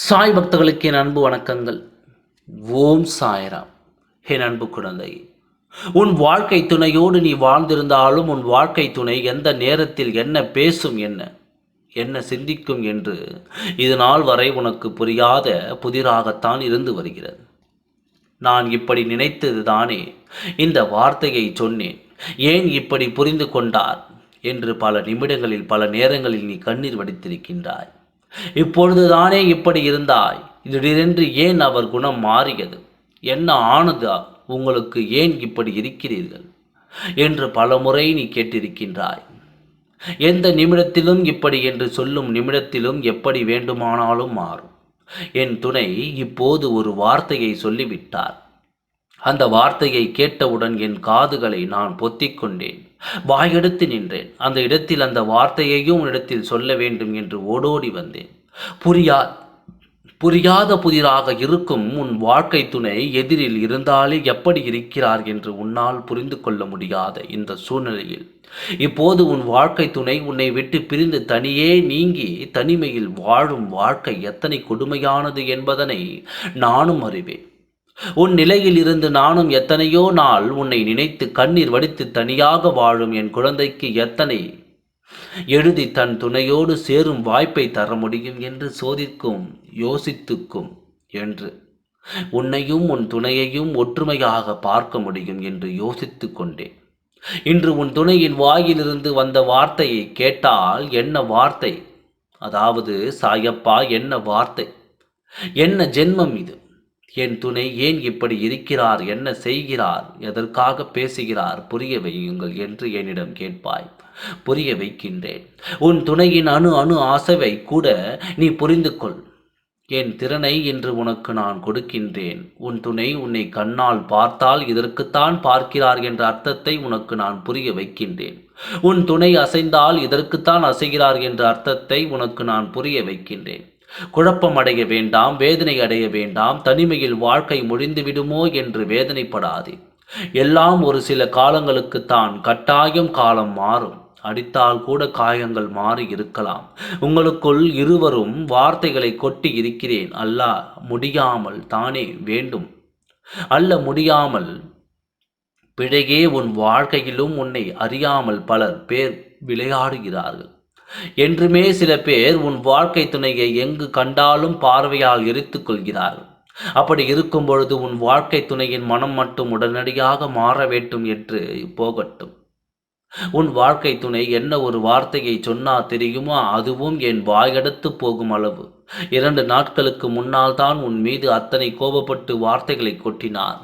சாய் பக்தர்களுக்கு என் அன்பு வணக்கங்கள். ஓம் சாய்ராம். என் அன்பு குழந்தை, உன் வாழ்க்கை துணையோடு நீ வாழ்ந்திருந்தாலும் உன் வாழ்க்கை துணை எந்த நேரத்தில் என்ன பேசும், என்ன சிந்திக்கும் என்று இது நாள் வரை உனக்கு புரியாத புதிராகத்தான் இருந்து வருகிறது. நான் இப்படி நினைத்தது தானே இந்த வார்த்தையை சொன்னேன். ஏன் இப்படி புரிந்து கொண்டார் என்று பல நிமிடங்களில் பல நேரங்களில் நீ கண்ணீர் வடித்திருக்கின்றாய். இப்பொழுதுதானே இப்படி இருந்தாய், திடீரென்று ஏன் அவர் குணம் மாறியது, என்ன ஆனதா, உங்களுக்கு ஏன் இப்படி இருக்கிறீர்கள் என்று பலமுறை நீ கேட்டிருக்கின்றாய். எந்த நிமிடத்திலும் இப்படி என்று சொல்லும் நிமிடத்திலும் எப்படி வேண்டுமானாலும் மாறும். என் துணை இப்போது ஒரு வார்த்தையை சொல்லிவிட்டார். அந்த வார்த்தையை கேட்டவுடன் என் காதுகளை நான் பொத்திக் கொண்டேன், வாயெடுத்து நின்றேன். அந்த இடத்தில் அந்த வார்த்தையையும் இடத்தில் சொல்ல வேண்டும் என்று ஓடோடி வந்தேன். புரியாத புதிராக இருக்கும் உன் வாழ்க்கை துணை எதிரில் இருந்தாலே எப்படி இருக்கிறார் என்று உன்னால் புரிந்து கொள்ள முடியாத இந்த சூழ்நிலையில் இப்போது உன் வாழ்க்கை துணை உன்னை விட்டு பிரிந்து தனியே நீங்கி தனிமையில் வாழும் வாழ்க்கை எத்தனை கொடுமையானது என்பதனை நானும் அறிவேன். உன் நிலையில் இருந்து நானும் எத்தனையோ நாள் உன்னை நினைத்து கண்ணீர் வடித்து தனியாக வாழும் என் குழந்தைக்கு எத்தனை எழுதி தன் துணையோடு சேரும் வாய்ப்பை தர முடியும் என்று சோதிக்கும் யோசித்துக்கும் என்று உன்னையும் உன் துணையையும் ஒற்றுமையாக பார்க்க முடியும் என்று யோசித்து கொண்டேன். இன்று உன் துணையின் வாயிலிருந்து வந்த வார்த்தையை கேட்டால் என்ன வார்த்தை, அதாவது சாயப்பா என்ன வார்த்தை, என்ன ஜென்மம் இது, என் துணை ஏன் இப்படி இருக்கிறார், என்ன செய்கிறார், எதற்காக பேசுகிறார், புரிய வையுங்கள் என்று என்னிடம் கேட்பாய். புரிய வைக்கின்றேன். உன் துணையின் அணு அணு ஆசைவை கூட நீ புரிந்து கொள். என் திறனை இன்று உனக்கு நான் கொடுக்கின்றேன். உன் துணை உன்னை கண்ணால் பார்த்தால் இதற்குத்தான் பார்க்கிறார் என்ற அர்த்தத்தை உனக்கு நான் புரிய வைக்கின்றேன். உன் துணை அசைந்தால் இதற்குத்தான் அசைகிறார் என்ற அர்த்தத்தை உனக்கு நான் புரிய வைக்கின்றேன். குழப்பம் அடைய வேண்டாம், வேதனை அடைய வேண்டாம், தனிமையில் வாழ்க்கை முடிந்து விடுமோ என்று வேதனைப்படாதே. எல்லாம் ஒரு சில காலங்களுக்குத்தான், கட்டாயம் காலம் மாறும். அடித்தால் கூட காயங்கள் மாறி இருக்கலாம். உங்களுக்குள் இருவரும் வார்த்தைகளை கொட்டி இருக்கிறேன். அல்லாஹ் முடியாமல் தானே வேண்டும், அல்ல முடியாமல் பிழையே உன் வாழ்க்கையிலும் உன்னை அறியாமல் பலர் பேர் விளையாடுகிறார்கள். என்றுமே சில பேர் உன் வாழ்க்கை துணையை எங்கு கண்டாலும் பார்வையால் எரித்துக் கொள்கிறார்கள். அப்படி இருக்கும் பொழுது உன் வாழ்க்கை துணையின் மனம் மட்டும் உடனடியாக மாற வேண்டும் என்று போகட்டும். உன் வாழ்க்கை துணை என்ன ஒரு வார்த்தையை சொன்னா தெரியுமா, அதுவும் என் வாயெடுத்து போகும் அளவு. 2 நாட்களுக்கு முன்னால் தான் உன் மீது அத்தனை கோபப்பட்டு வார்த்தைகளை கொட்டினார்.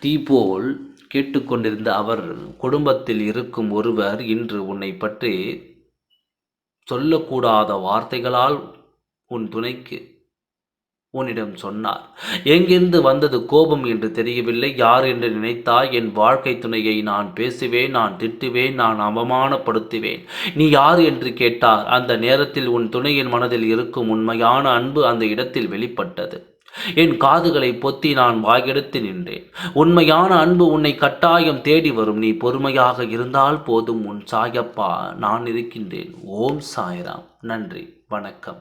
தீ போல் கேட்டுக்கொண்டிருந்த அவர் குடும்பத்தில் இருக்கும் ஒருவர் இன்று உன்னை பற்றி சொல்லக்கூடாத வார்த்தைகளால் உன் துணைக்கு உன்னிடம் சொன்னார். எங்கிருந்து வந்தது கோபம் என்று தெரியவில்லை. யார் என்று நினைத்தாய்? என் வாழ்க்கை துணையை நான் பேசுவேன், நான் திட்டுவேன், நான் அவமானப்படுத்துவேன். நீ யார் என்று கேட்டார். அந்த நேரத்தில் உன் துணையின் மனதில் இருக்கும் உண்மையான அன்பு அந்த இடத்தில் வெளிப்பட்டது. என் காதுகளை பொத்தி நான் வாயெடுத்து நின்றேன். உண்மையான அன்பு உன்னை கட்டாயம் தேடி வரும். நீ பொறுமையாக இருந்தால் போதும். உன் சாயப்பா நான் இருக்கின்றேன். ஓம் சாய்ராம். நன்றி, வணக்கம்.